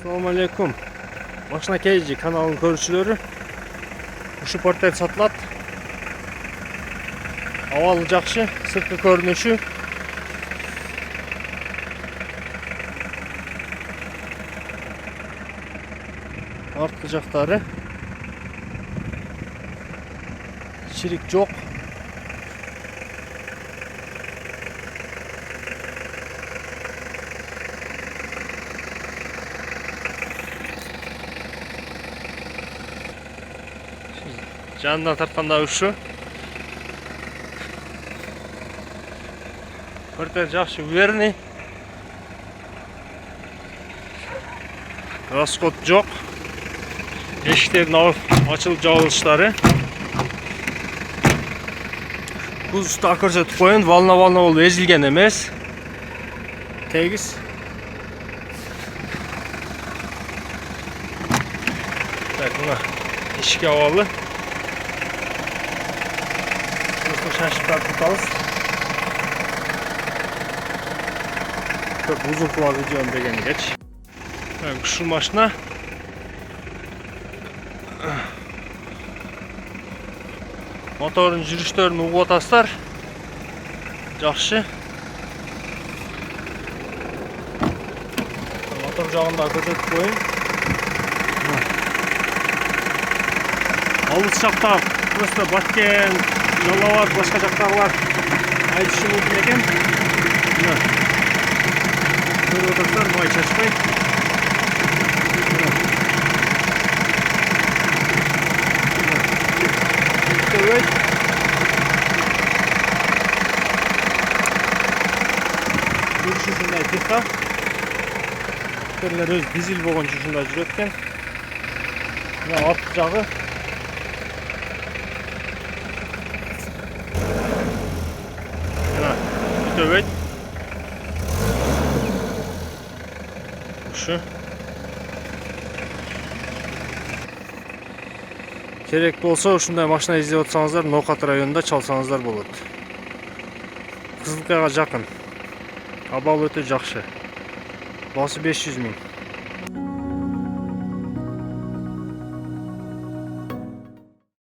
Assalamu alaikum. Машина KG kanalının көрүүчүлөрү. Ушул портел сатылат. Абалы жакшы, сырткы көрүнүшү. Арткы жактары чирик жок. Жанынан тартканда ушу. Портел жакшы, верный. Расход жок. Эшиктердин ачылып жабылыштары. Кузовду көрсөтүп коеюн, волна болуп эзилген эмес. Тегиз. Так, мына ишке абалы. Шашып тартып. Çok uzun kulak videom degen geç. Ушул машина мотордун жүрүштөрүн угуп атасыздар. Жакшы. Мотор жагында көрсөтүп коеюн. Алыс жакта просто баткен, жалават, башка жактагылар айтышы мүмкүн экен. Көрүп атасыздар, май чачпай. Жүрүшү ушундай тыка. Терлер өз дизель болгон үчүн ушундай жүрөт экен. Мына арт жагы. Мына өтөбөйт. Ушу. Керек болсо ушундай машина издеп атсаңыздар, Нокат районунда чалсаңыздар болот. Кызылкаяга жакын. Абал өтө жакшы. Басы 500 000.